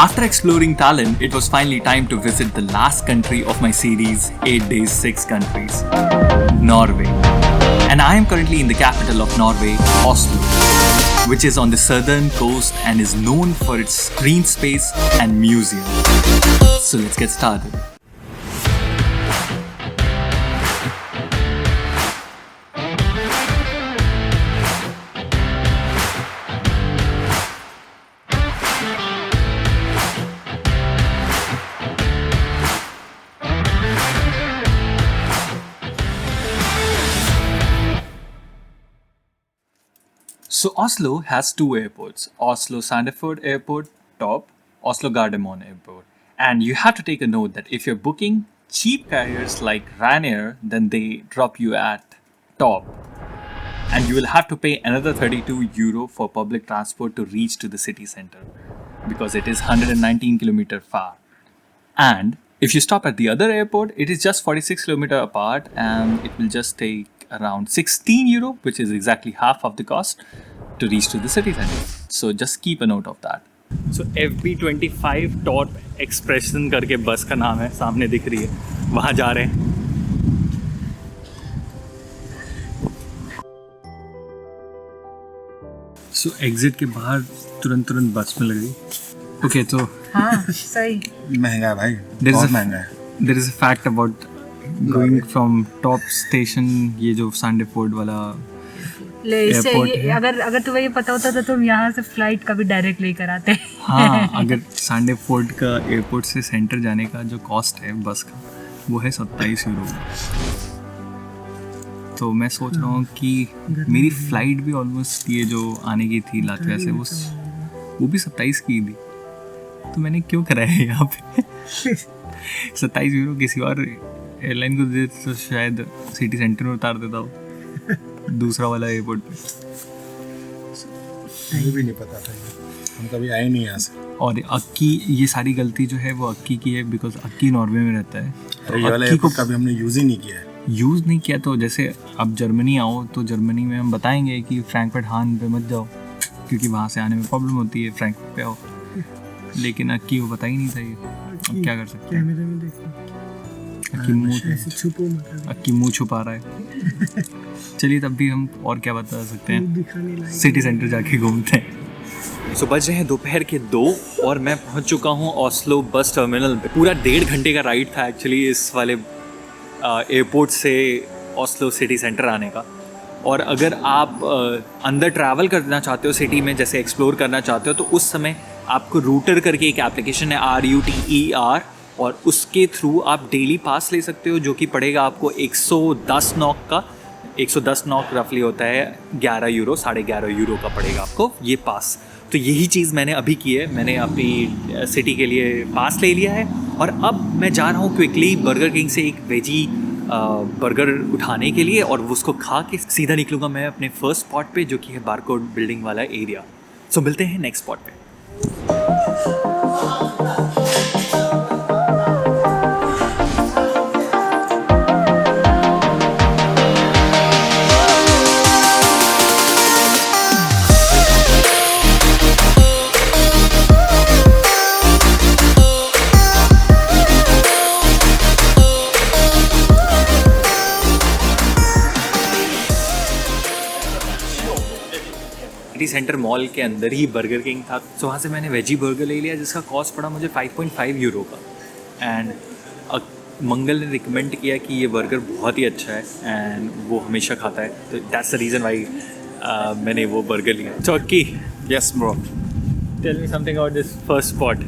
After exploring Tallinn, it was finally time to visit the last country of my series 8 Days 6 Countries, Norway. And I am currently in the capital of Norway, Oslo, which is on the southern coast and is known for its green space and museum. So let's get started. So Oslo has two airports, Oslo Sandefjord Airport top, Oslo Gardermoen Airport. And you have to take a note that if you're booking cheap carriers like Ryanair, then they drop you at top. And you will have to pay another 32 euro for public transport to reach to the city center because it is 119 kilometer far. And if you stop at the other airport, it is just 46 kilometer apart and it will just take around 16 euro, which is exactly half of the cost, to reach to the city center. So just keep a note of that. So FB25 Top Expression करके बस का नाम है, सामने दिख रही है, वहाँ जा रहे हैं. So exit के बाहर तुरंत बस में लगी. Okay, तो हाँ सही. महंगा है भाई, बहुत महंगा है. There is a fact about going from top station, ये जो सैंडफोर्ड वाला एयरपोर्ट है. अगर तुम्हें ये पता होता तो तुम यहाँ से फ्लाइट कभी डायरेक्ट लेकर आते. हाँ, अगर सैंडफोर्ड का एयरपोर्ट से सेंटर जाने का जो कॉस्ट है बस का, वो है 27 यूरो. तो मैं सोच रहा हूँ कि मेरी फ्लाइट भी ऑलमोस्ट ये जो आने की थी लातविया से, वो भी 27 की थी. तो मैंने क्यों कराया है यहाँ पे? 27 यूरो किसी और एयरलाइन को दे तो शायद सिटी सेंटर में उतार देता हूँ, दूसरा वाला एयरपोर्ट पे. मुझे भी नहीं पता था, हम कभी आए नहीं यहाँ से. और अक्की, ये सारी गलती जो है वो अक्की की है, बिकॉज अक्की नॉर्वे में रहता है. तो ये वाला एयरपोर्ट कभी हमने यूज़ ही नहीं किया है. यूज़ नहीं किया तो जैसे अब जर्मनी आओ तो जर्मनी में हम बताएंगे कि फ्रैंकफर्ट हान पे मत जाओ क्योंकि वहाँ से आने में प्रॉब्लम होती है, फ्रैंकफर्ट पे आओ. लेकिन अक्की वो पता ही नहीं था ये. अब क्या कर सकते हैं? अक्की मुँह छुपा रहा है. चलिए तब भी हम और क्या बता सकते हैं, सिटी सेंटर जाके घूमते हैं. सो बज रहे हैं दोपहर के 2 और मैं पहुंच चुका हूं ओस्लो बस टर्मिनल पे. पूरा 1.5 घंटे का राइड था एक्चुअली इस वाले एयरपोर्ट से ओस्लो सिटी सेंटर आने का. और अगर आप अंदर ट्रैवल करना चाहते हो सिटी में, जैसे एक्सप्लोर करना चाहते हो, तो उस समय आपको रूटर करके एक एप्लीकेशन है RUTER, और उसके थ्रू आप डेली पास ले सकते हो जो कि पड़ेगा आपको 110 नॉक का. 110 नॉक रफली होता है 11 यूरो, 11.5 यूरो का पड़ेगा आपको ये पास. तो यही चीज़ मैंने अभी की है, मैंने अपनी सिटी के लिए पास ले लिया है. और अब मैं जा रहा हूँ क्विकली बर्गर किंग से एक वेजी बर्गर उठाने के लिए और उसको खा के सीधा निकलूँगा मैं अपने फर्स्ट स्पॉट पे, जो कि है बारकोड बिल्डिंग वाला एरिया. सो मिलते हैं नेक्स्ट स्पॉट पे. सेंटर मॉल के अंदर ही बर्गर किंग था. तो वहाँ से मैंने वेजी बर्गर ले लिया जिसका कॉस्ट पड़ा मुझे 5.5 यूरो का. एंड मंगल ने रिकमेंड किया कि ये बर्गर बहुत ही अच्छा है एंड वो हमेशा खाता है, तो दैट्स द रीज़न वाई मैंने वो बर्गर लिया. चौकी, yes bro, tell me something about this first spot.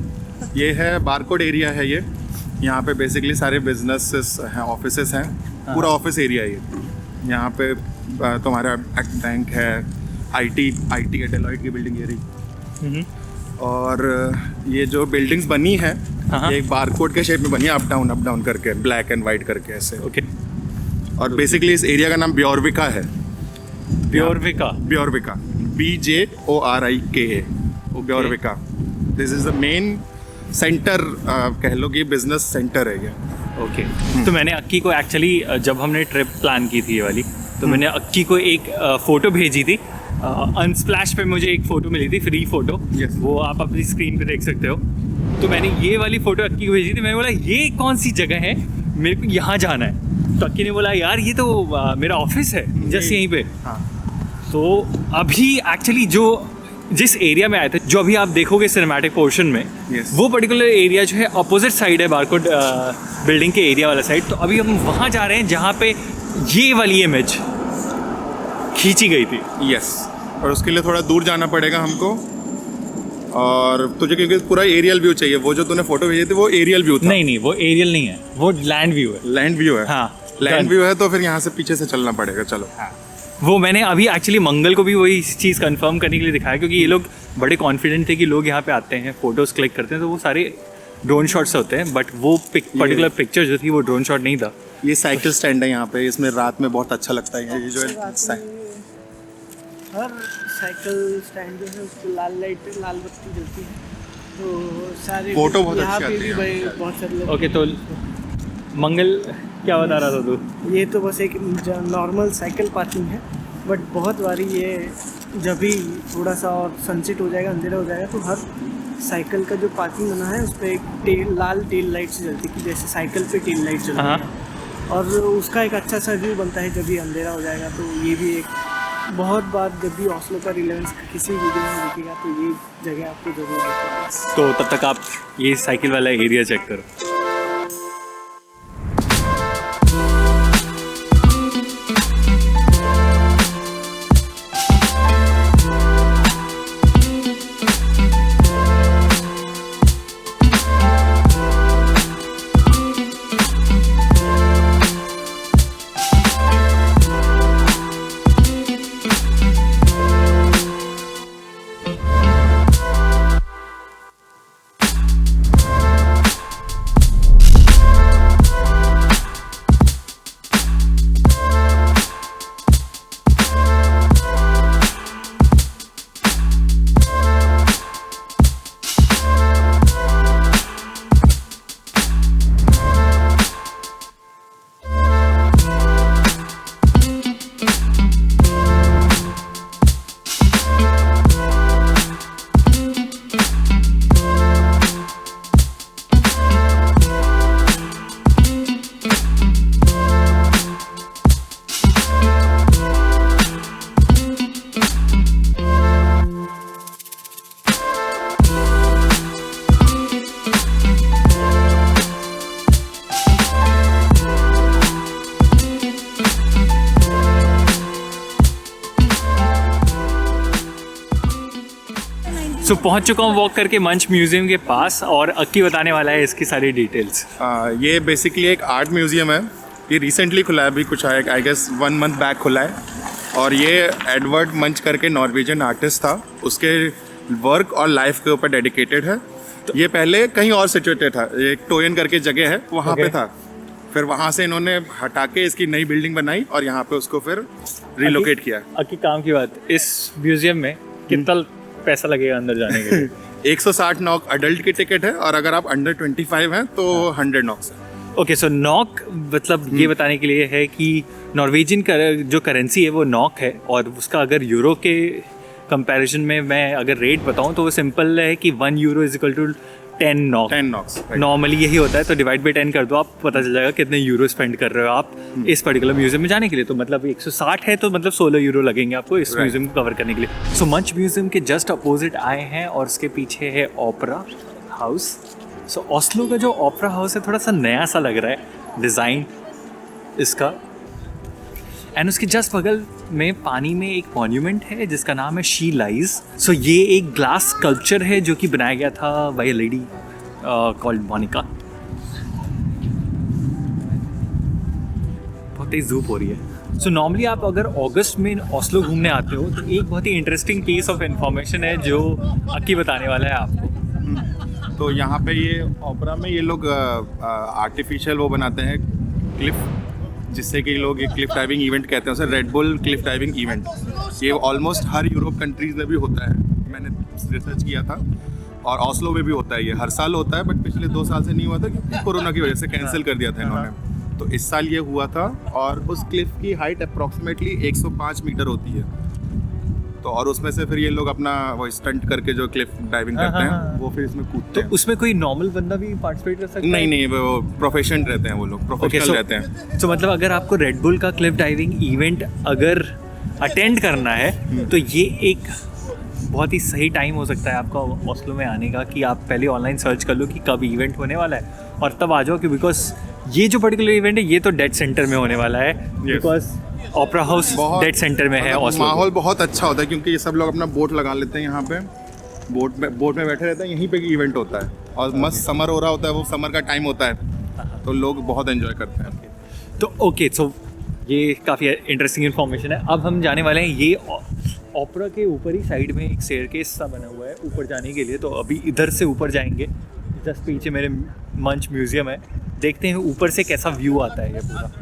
ये है बारकोड एरिया है. ये यहाँ पे बेसिकली सारे बिजनेसेस हैं, ऑफिसेस हैं, पूरा ऑफिस एरिया है ये. यहाँ पे तुम्हारा बैंक है, आईटी है, डेलॉइट की बिल्डिंग ये रही. और ये जो बिल्डिंग्स बनी है ये एक बारकोड के शेप में बनी है, अप डाउन करके, ब्लैक एंड वाइट करके ऐसे. ओके. और बेसिकली इस एरिया का नाम ब्योरविका है. ब्योरविका BJORIKA, ब्योरविका. This is the main centre, कह लो कि बिजनेस सेंटर है ये. ओके. तो मैंने अक्की को एक्चुअली जब हमने ट्रिप प्लान की थी ये वाली, तो मैंने अक्की को एक फ़ोटो भेजी थी अनस्प्लैश पे मुझे एक फ़ोटो मिली थी, फ्री फ़ोटो। Yes. वो आप अपनी स्क्रीन पे देख सकते हो। तो मैंने ये वाली फ़ोटो अक्की को भेजी थी। मैंने बोला ये कौन सी जगह है, मेरे को यहाँ जाना है। तो अक्की ने बोला यार ये तो मेरा ऑफिस है जस्ट यहीं पे। हाँ। तो अभी एक्चुअली जिस एरिया में आए थे, जो अभी आप देखोगे सिनेमैटिक पोर्शन में, Yes. वो पर्टिकुलर एरिया जो है अपोजिट साइड है बारकोड बिल्डिंग के एरिया वाला साइड। तो अभी हम वहाँ जा रहे हैं जहाँ पे ये वाली इमेज खींची गई थी। यस, और उसके लिए थोड़ा दूर जाना पड़ेगा हमको। और तुझे क्योंकि पूरा एरियल व्यू चाहिए, वो जो तूने फोटो भेजी थी वो एरियल व्यू था। नहीं, वो एरियल नहीं है, वो लैंड व्यू है। लैंड व्यू है। हाँ, लैंड व्यू है, तो फिर यहाँ से पीछे से चलना पड़ेगा। चलो। वो मैंने अभी एक्चुअली मंगल को भी वही चीज़ कंफर्म करने के लिए दिखाया, क्योंकि ये लोग बड़े कॉन्फिडेंट थे कि लोग यहाँ पे आते हैं, फोटोज क्लिक करते हैं, तो वो सारे ड्रोन शॉट्स होते हैं। बट वो पर्टिकुलर पिक्चर जो थी वो ड्रोन शॉट नहीं था। ये साइकिल स्टैंड है यहाँ पे, इसमें रात में बहुत अच्छा लगता है। ये जो है हर साइकिल स्टैंड जो है उसको लाल बत्ती जलती है, तो सारे फोटो बहुत यहाँ अच्छी पे आती भी है। भाई बहुत सारे लोग। ओके, तो मंगल क्या बता रहा था तू? ये तो बस एक नॉर्मल साइकिल पार्किंग है, बट बहुत बारी ये जब भी थोड़ा सा और सनसेट हो जाएगा, अंधेरा हो जाएगा, तो हर साइकिल का जो पार्किंग बना है उस पर एक लाल टेल लाइट्स जलती है, जैसे साइकिल पे टेल लाइट जलती हाँ। है। और उसका एक अच्छा सा व्यू बनता है जब भी अंधेरा हो जाएगा। तो ये भी एक बहुत बार जब भी ऑस्लो का रिलेवेंस किसी वीडियो में दिखेगा तो ये जगह आपको जरूर दिखेगा। तो तब तक आप ये साइकिल वाला एरिया चेक करो। सो पहुंच चुका हूँ वॉक करके मंच म्यूजियम के पास, और अक्की बताने वाला है इसकी सारी डिटेल्स। ये बेसिकली एक आर्ट म्यूजियम है। ये रिसेंटली खुला है, अभी कुछ आई गेस 1 मंथ बैक खुला है। और ये एडवर्ड मंच करके नॉर्वेजियन आर्टिस्ट था, उसके वर्क और लाइफ के ऊपर डेडिकेटेड है। ये पहले कहीं और सिचुएटेड था, एक टोयन करके जगह है वहाँ पे था। फिर वहाँ से इन्होंने हटा के इसकी नई बिल्डिंग बनाई और यहाँ पे उसको फिर रिलोकेट किया। अक्की काम की बात, इस म्यूजियम में कितना पैसा लगेगा अंदर जाने के लिए? 160 नॉक अडल्ट की टिकट है, और अगर आप अंडर 25 हैं तो 100 नॉक्स है। ओके, सो नॉक मतलब ये बताने के लिए है कि नॉर्वेजियन जो करेंसी है वो नॉक है, और उसका अगर यूरो के कंपैरिजन में मैं अगर रेट बताऊं तो वो सिंपल है कि 1 euro is equal to 10 NOK. 10 NOKs normally यही होता है, तो डिवाइड बाई 10 कर दो, आप पता चल जाएगा कितने यूरो स्पेंड कर रहे हो आप इस पर्टिकुलर म्यूजियम में जाने के लिए। तो मतलब 160 है तो मतलब 16 यूरो लगेंगे आपको इस म्यूजियम को कवर करने के लिए। सो मंच म्यूजियम के जस्ट अपोजिट आए हैं, और उसके पीछे है ओपेरा हाउस। सो ऑस्लो का जो ओपेरा हाउस है थोड़ा सा नया सा लग रहा है डिज़ाइन इसका। एंड उसके जस्ट बगल में पानी में एक मॉन्यूमेंट है जिसका नाम है शी लाइज। सो ये एक ग्लास स्कल्पचर है जो कि बनाया गया था by a lady called Monica. बहुत तेज धूप हो रही है। सो नॉर्मली आप अगर अगस्त में ऑस्लो घूमने आते हो तो एक बहुत ही इंटरेस्टिंग पीस ऑफ इंफॉर्मेशन है जो अक्की बताने वाला है आपको। तो यहाँ पे ये ओपेरा में ये लोग आर्टिफिशियल वो बनाते हैं क्लिफ, जिससे कि लोग ये क्लिफ डाइविंग इवेंट कहते हैं उसे, red bull Cliff diving event. ये ऑलमोस्ट हर यूरोप कंट्रीज में भी होता है, मैंने रिसर्च किया था, और ऑस्लो में भी होता है। ये हर साल होता है, बट पिछले 2 साल से नहीं हुआ था क्योंकि कोरोना की वजह से कैंसिल कर दिया था इन्होंने। तो इस साल ये हुआ था, और उस क्लिफ की हाइट अप्रॉक्सीमेटली 105 मीटर होती है। तो और उसमें से फिर ये लोग अपना वो स्टंट करके जो क्लिफ डाइविंग करते हैं वो फिर इसमें कूदते हैं। तो उसमें कोई नॉर्मल बंदा भी पार्टिसिपेट कर सकता है? नहीं, वो प्रोफेशन रहते हैं, वो लोग प्रोफेशनल रहते हैं। तो मतलब अगर आपको रेड बुल का क्लिफ डाइविंग इवेंट अगर अटेंड करना है तो ये एक बहुत ही सही टाइम हो सकता है आपका ओस्लो में आने का, कि आप पहले ऑनलाइन सर्च कर लो कि कब इवेंट होने वाला है और तब आ जाओ, कि बिकॉज ये जो पर्टिकुलर इवेंट है ये तो डेड सेंटर में होने वाला है, because opera house dead centre में है ओस्लो। माहौल बहुत अच्छा होता है क्योंकि ये सब लोग अपना बोट लगा लेते हैं यहाँ पे, बोट में बैठे रहते हैं, यहीं पे इवेंट होता है और मस्त समर हो रहा होता है, वो समर का टाइम होता है तो लोग बहुत एंजॉय करते हैं। तो ओके, सो ये काफ़ी इंटरेस्टिंग इन्फॉर्मेशन है। अब हम जाने वाले हैं, ये ओपेरा के ऊपर ही साइड में एक स्टेयरकेस सा बना हुआ है ऊपर जाने के लिए, तो अभी इधर से ऊपर जाएंगे। जस्ट पीछे मेरे मंच म्यूजियम है, देखते हैं ऊपर से कैसा व्यू आता है ये पूरा।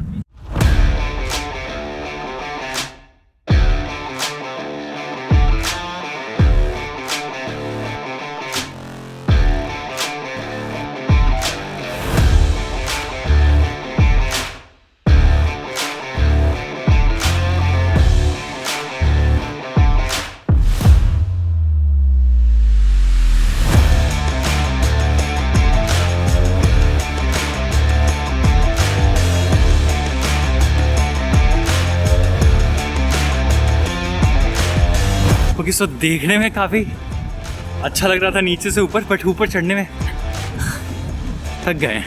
ओके, सो देखने में काफ़ी अच्छा लग रहा था नीचे से ऊपर, बट ऊपर चढ़ने में थक गए।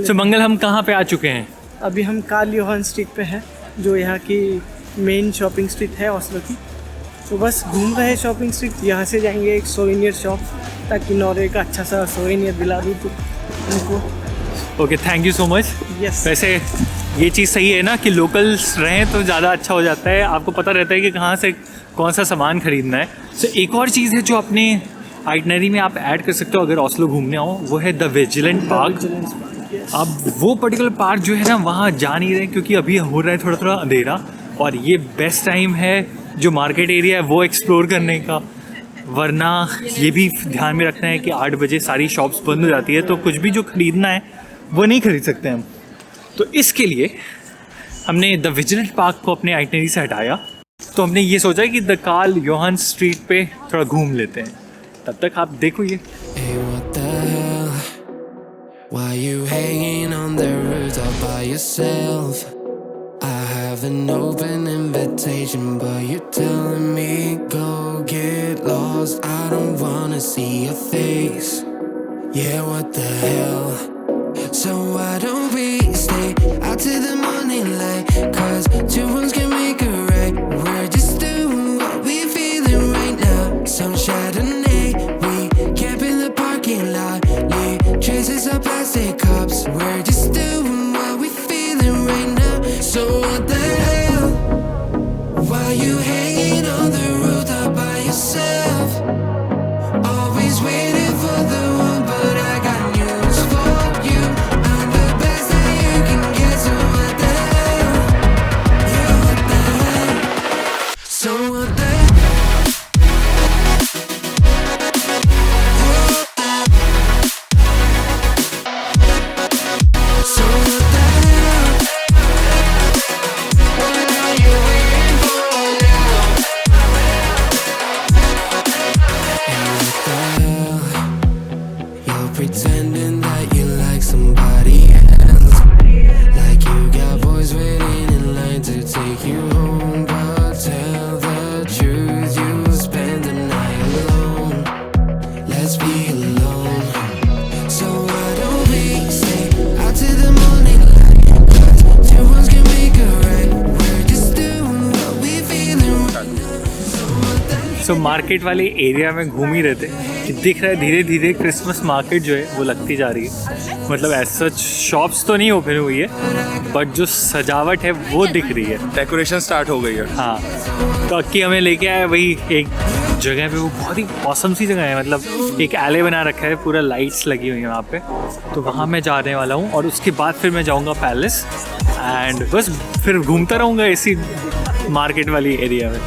तो मंगल, हम कहाँ पे आ चुके हैं? अभी हम कार्ल योहान स्ट्रीट पे हैं, जो यहाँ की मेन शॉपिंग स्ट्रीट है ओस्लो की। तो बस घूम रहे हैं शॉपिंग स्ट्रीट, यहाँ से जाएंगे एक सोवेनियर शॉप, ताकि नॉर्वे का अच्छा सा सोवेनियर दिला दूँ तो उनको। Okay, thank you so much. Yes, वैसे ये चीज़ सही है ना कि लोकल्स रहें तो ज़्यादा अच्छा हो जाता है, आपको पता रहता है कि कहाँ से कौन सा सामान खरीदना है। तो एक और चीज़ है जो अपने आइटनरी में आप ऐड कर सकते हो अगर ओस्लो घूमने आओ, वो है द विजिलेंट पार्क। अब वो पर्टिकुलर पार्क जो है ना, वहाँ जा नहीं रहे क्योंकि अभी हो रहा है थोड़ा थोड़ा अंधेरा, और ये बेस्ट टाइम है जो मार्केट एरिया है वो एक्सप्लोर करने का। वरना ये भी ध्यान में रखना है कि 8 बजे सारी शॉप्स बंद हो जाती है, तो कुछ भी जो ख़रीदना है वो नहीं खरीद सकते हम। तो इसके लिए हमने द विजिलेंट पार्क को अपने आइटनरी से हटाया, तो हमने ये सोचा कि द कार्ल योहान स्ट्रीट पे थोड़ा घूम लेते हैं। तब तक आप देखो ये। Why you hanging on the roof all by yourself? I have an open invitation, but you're telling me go get lost. I don't wanna see your face. Yeah, what the hell? So why don't we stay out till the morning light? 'Cause 2 rooms can make a right. We're just doing what we're feeling right now. Some Chardonnay, we camp in the parking lot. Leave traces of plastic cups. We're just doing what we're feeling right now. So what the hell? Why you hanging on the roof all by yourself? Always waiting for the one, but I got news for you. I'm the best that you can get. So what the hell? Yeah, what the hell? So what the hell? Pretending that you like somebody else, like you got boys waiting in line to take you home. But tell the truth, you spend the night alone. Let's be alone. So why don't we stay out till the morning light? 'Cause 2 rooms can make a right. We're just doing what we feeling right now. So market वाले area में घूम ही रहे थे, कि दिख रहा है धीरे धीरे क्रिसमस मार्केट जो है वो लगती जा रही है। मतलब ऐसा शॉप्स तो नहीं ओपन हुई है, बट जो सजावट है वो दिख रही है, डेकोरेशन स्टार्ट हो गई है। हाँ, तो अक्की हमें लेके आया वही एक जगह पे, वो बहुत ही औसम सी जगह है। मतलब एक एले बना रखा है, पूरा लाइट्स लगी हुई है वहाँ पे, तो वहाँ मैं जाने वाला हूँ। और उसके बाद फिर मैं जाऊँगा पैलेस, एंड बस फिर घूमता रहूँगा इसी मार्केट वाली एरिया में।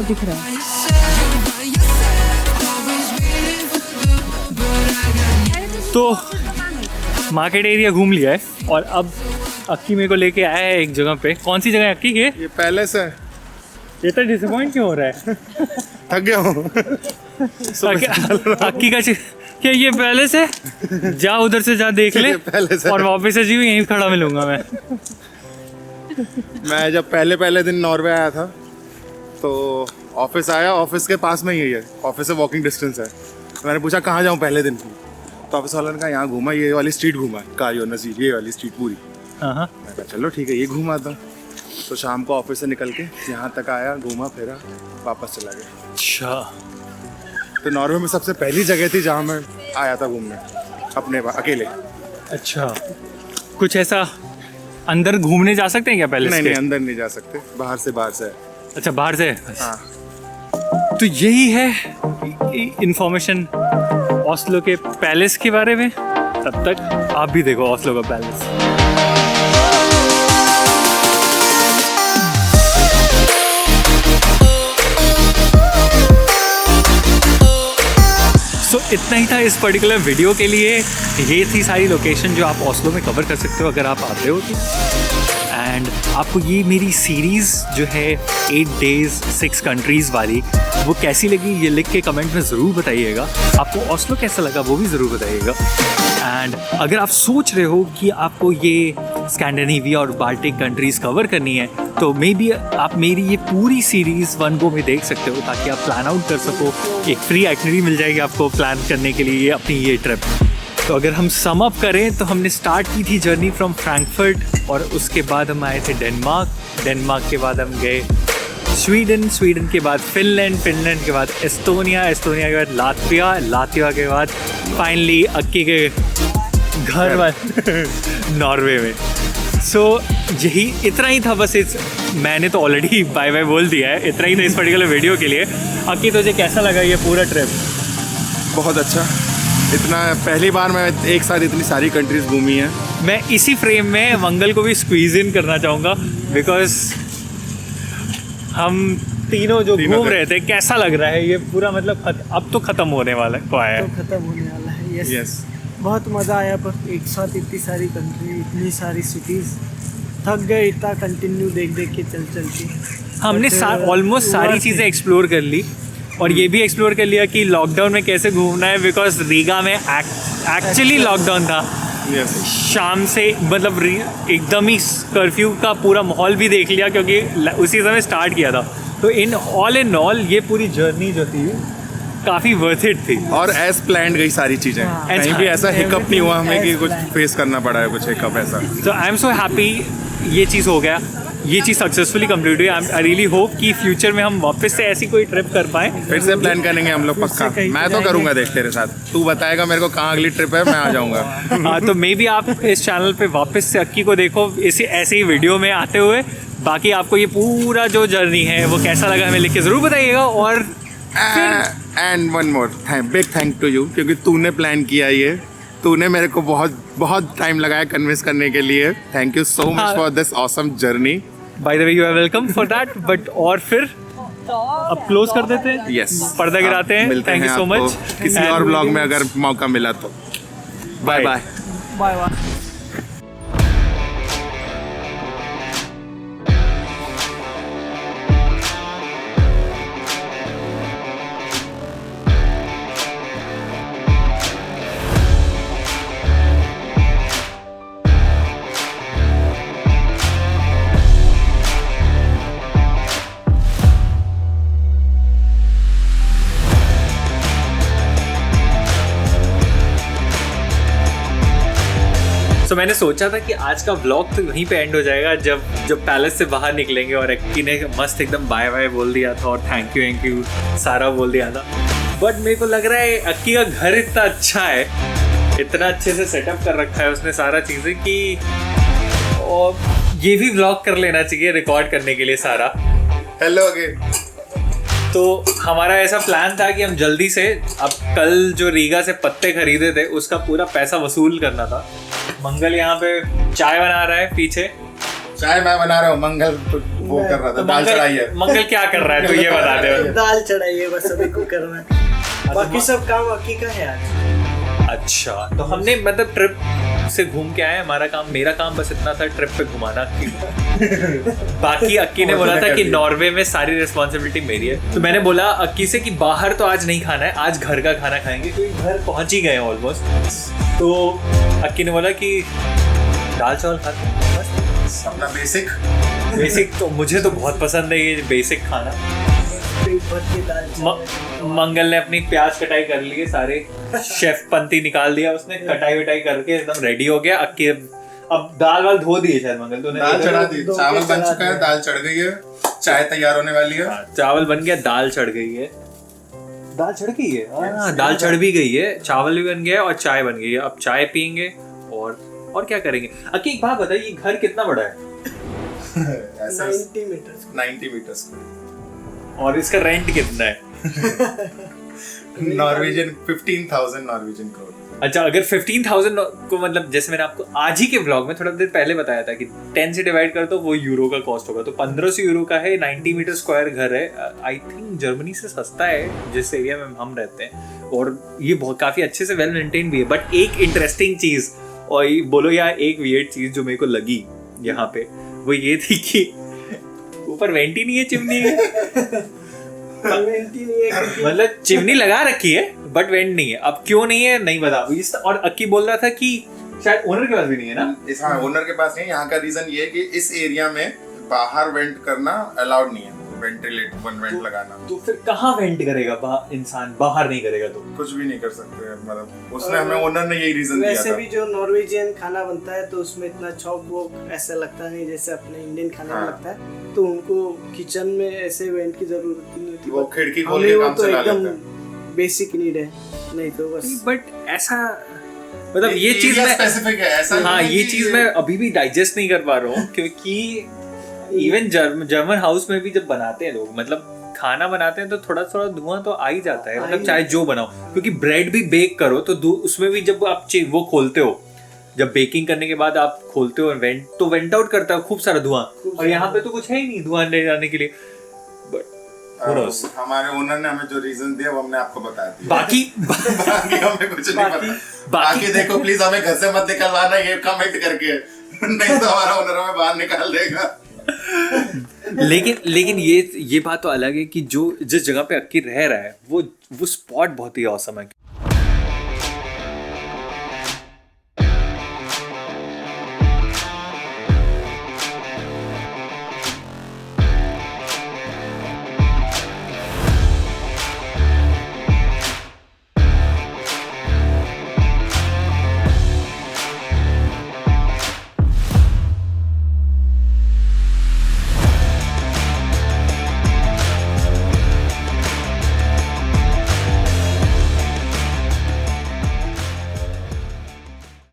दिख रहा है। तो मार्केट एरिया घूम लिया है और अब अक्की मेरे को लेके आया है एक जगह पे। कौन सी जगह है अक्की के? ये पैलेस है। ये तो डिसअपॉइंट क्यों हो रहा है? थक गया हूँ। अक्की का क्या ये पैलेस है? जा उधर से जा देख ले पैलेस है। और वापस से जी यहीं खड़ा मिलूंगा मैं। मैं जब पहले दिन नॉर्वे आया था तो ऑफिस आया, ऑफिस के पास में ही है, ऑफिस से वॉकिंग डिस्टेंस है। मैंने पूछा कहाँ जाऊँ पहले दिन, तो ऑफिस वाला ने कहा यहाँ घूमा, ये वाली स्ट्रीट घूमा, कायो नजीर, ये वाली स्ट्रीट पूरी। हाँ, मैं कहा चलो ठीक है ये घूमाता। तो शाम को ऑफिस से निकल के यहाँ तक आया, घूमा फिरा, वापस चला गया। अच्छा। तो नॉर्वे में सबसे पहली जगह थी जहाँ मैं आया था घूमने अपने अकेले। अच्छा, कुछ ऐसा अंदर घूमने जा सकते हैं क्या पैलेस के? नहीं, अंदर नहीं जा सकते, बाहर से है। अच्छा, बाहर से। हाँ। तो यही है इंफॉर्मेशन ओस्लो के पैलेस के बारे में। तब तक आप भी देखो ओस्लो का पैलेस। सो इतना ही था इस पर्टिकुलर वीडियो के लिए। ये थी सारी लोकेशन जो आप ओस्लो में कवर कर सकते हो अगर आप आते हो तो। एंड आपको ये मेरी सीरीज़ जो है 8 days 6 countries वाली, वो कैसी लगी ये लिख के कमेंट में ज़रूर बताइएगा। आपको ओस्लो कैसा लगा वो भी ज़रूर बताइएगा। एंड अगर आप सोच रहे हो कि आपको ये स्कैंडिनेविया और बाल्टिक कंट्रीज़ कवर करनी है, तो मे बी आप मेरी ये पूरी सीरीज़ 1 go में देख सकते हो, ताकि आप प्लान आउट कर सको। एक फ्री एक्टिविटी मिल जाएगी आपको प्लान करने के लिए अपनी ये ट्रिप। तो अगर हम सम अप करें तो हमने स्टार्ट की थी जर्नी फ्रॉम फ्रैंकफर्ट, और उसके बाद हम आए थे डेनमार्क के बाद हम गए स्वीडन के बाद फिनलैंड के बाद एस्टोनिया के बाद लातविया के बाद फाइनली अक्की के घर वाले नॉर्वे में। सो यही इतना ही था बस। मैंने तो ऑलरेडी बाय बाय बोल दिया है, इतना ही था इस पर्टिकुलर वीडियो के लिए। अक्की तुझे कैसा लगा ये पूरा ट्रिप? बहुत अच्छा। इतना पहली बार मैं एक साथ इतनी सारी कंट्रीज घूमी है। मैं इसी फ्रेम में मंगल को भी स्क्वीज इन करना चाहूँगा, बिकॉज हम तीनों जो घूम रहे थे, कैसा लग रहा है ये पूरा? मतलब अब तो ख़त्म होने वाला है। तो ख़त्म होने वाला है। यस। बहुत मज़ा आया, पर एक साथ इतनी सारी कंट्री, इतनी सारी सिटीज़, थक गए इतना कंटिन्यू देख के चल के। हमने ऑलमोस्ट सारी चीज़ें एक्सप्लोर कर ली, और ये भी एक्सप्लोर कर लिया कि लॉकडाउन में कैसे घूमना है, बिकॉज रीगा में एक्चुअली लॉकडाउन था। यस। शाम से मतलब एकदम ही कर्फ्यू का पूरा माहौल भी देख लिया, क्योंकि उसी समय स्टार्ट किया था। तो इन ऑल ये पूरी जर्नी जो थी काफ़ी वर्थ इट थी, और एज प्लान्ड गई सारी चीज़ें। कहीं भी ऐसा हिकअप नहीं हुआ हमें कि कुछ फेस करना पड़ा है, कुछ हिकअप ऐसा। तो आई एम सो हैप्पी ये चीज़ हो गया, ये चीज़ सक्सेसफुली कंप्लीट हुई। आई रियली होप कि फ्यूचर में हम वापस से ऐसी कोई ट्रिप कर पाएँ। फिर से प्लान करेंगे हम लोग पक्का। मैं तो करूँगा, देख तेरे साथ। तू बताएगा मेरे को कहाँ अगली ट्रिप है, मैं आ जाऊँगा। हाँ, तो मे बी आप इस चैनल पे वापस से अक्की को देखो ऐसे ही वीडियो में आते हुए। बाकी आपको ये पूरा जो जर्नी है वो कैसा लगा हमें लिख के ज़रूर बताइएगा। और and one more big thank to you, क्योंकि तूने प्लान किया ये, तूने मेरे को बहुत टाइम लगाया कन्विंस करने के लिए। Thank you so much for this awesome journey. By the way you are welcome for that. But और फिर अब क्लोज कर देते हैं। यस, पर्दा गिराते हैं। Thank you so much. किसी और ब्लॉग में अगर मौका मिला तो बाय बाय। बाय। तो मैंने सोचा था कि आज का व्लॉग तो वहीं पे एंड हो जाएगा जब पैलेस से बाहर निकलेंगे और अक्की ने मस्त एकदम बाय बाय बोल दिया था और थैंक यू सारा बोल दिया था। बट मेरे को लग रहा है अक्की का घर इतना अच्छा है, इतना अच्छे से सेटअप कर रखा है उसने सारा चीज़ें कि और ये भी व्लॉग कर लेना चाहिए रिकॉर्ड करने के लिए सारा। Hello again. तो हमारा ऐसा प्लान था कि हम जल्दी से अब कल जो रीगा से पत्ते खरीदे थे उसका पूरा पैसा वसूल करना था। मंगल यहाँ पे चाय बना रहा है पीछे। चाय मैं बना रहा हूँ, मंगल वो कर रहा था, दाल चढ़ाई है। मंगल क्या कर रहा है तो ये बता दे। दाल चढ़ाई है बस, अभी को करना है, बाकी सब काम अक्की का है आज। अच्छा, तो हमने मतलब ट्रिप से घूम के आए, हमारा काम, मेरा काम बस इतना था ट्रिप पे घुमाना अक्की को। बाकी अक्की ने बोला था कि नॉर्वे में सारी रिस्पॉन्सिबिलिटी मेरी है। तो मैंने बोला अक्की से कि बाहर तो आज नहीं खाना है, आज घर का खाना खाएंगे क्योंकि घर पहुंच ही गए हैं ऑलमोस्ट। तो अक्की ने बोला कि दाल चावल खाते हैं बस, अपना बेसिक तो मुझे तो बहुत पसंद है ये बेसिक खाना। मंगल ने अपनी प्याज कटाई कर ली है, सारे शेफ पंती निकाल दिया उसने, कटाई वटाई करके एकदम रेडी हो गया। अक्की अब दाल वाल धो दिए शायद मंगल, तूने दाल चढ़ा दी, चावल बन चुका है, दाल चढ़ गई है, चाय तैयार होने वाली है। चावल बन गया, दाल चढ़ गई है, दाल चढ़ गई है, हाँ दाल चढ़ भी गई है, चावल भी बन गया है और चाय बन गई है। अब चाय पियेंगे और क्या करेंगे। अक्की एक बात बताइए, ये घर कितना बड़ा है? 90 मीटर्स और इसका रेंट कितना है? Norwegian 15,000 Norwegian crore. अच्छा, अगर 15,000 को मतलब जैसे मैंने आपको आज ही के व्लॉग में थोड़ा देर पहले बताया था कि 10 से डिवाइड कर तो वो यूरो का कॉस्ट होगा, तो 1500 यूरो का है। 90 मीटर स्क्वायर घर है। आई थिंक जर्मनी से सस्ता है जिस एरिया में हम रहते हैं, और ये बहुत काफी अच्छे से वेल मेंटेन भी है। बट एक इंटरेस्टिंग चीज, और बोलो यार एक वियर्ड चीज जो मेरे को लगी यहाँ पे, वो ये थी कि ऊपर वेंट ही नहीं है, चिमनी है। मतलब चिमनी लगा रखी है बट वेंट नहीं है। अब क्यों नहीं है नहीं बता। और अक्की बोल रहा था कि शायद ओनर के पास भी नहीं है ना। हाँ, ओनर के पास नहीं है। यहाँ का रीजन ये है कि इस एरिया में बाहर वेंट करना अलाउड नहीं है, वेंटिलेट वन वेंट लगाना। तो फिर कहाँ वेंट करेगा इंसान, बाहर नहीं करेगा तो कुछ भी नहीं कर सकते। मतलब उसने हमें, ओनर ने यही रीजन दिया था। वैसे भी जो नॉर्वेजियन खाना बनता है तो उसमें इतना चौक वोक ऐसा लगता नहीं जैसे अपने इंडियन खाने में लगता है, तो उनको किचन में ऐसे वेंट की जरूरत नहीं होती। वो खिड़की खोल के काम चला लेते हैं, बेसिक नीड है, नहीं तो बस। बट ऐसा मतलब ये चीज मैं स्पेसिफिक है ऐसा। हाँ, ये चीज मैं अभी भी डाइजेस्ट नहीं कर पा रहा हूँ, क्योंकि इवन जर्मन हाउस में भी जब बनाते हैं लोग, मतलब खाना बनाते हैं तो थोड़ा थोड़ा धुआं तो आ ही जाता है, मतलब चाहे जो बनाओ। क्योंकि ब्रेड भी बेक करो तो उसमें भी जब आप वो खोलते हो, जब बेकिंग करने के बाद आप खोलते हो वेंट आउट करता है खूब सारा धुआं, और यहाँ पे तो कुछ है ही नहीं धुआं ले जाने के लिए। हमारे ओनर ने हमें जो रीजन दिया वो हमने आपको बता दिया। बाकी हमें कुछ नहीं पता। बाकी देखो प्लीज, हमें घर से मत निकलवाना ये कमेंट करके, नहीं तो हमारा ओनर हमें बाहर निकाल देगा। लेकिन ये बात तो अलग है कि जो जिस जगह पे अक्की रह रहा है वो स्पॉट बहुत ही औसम है।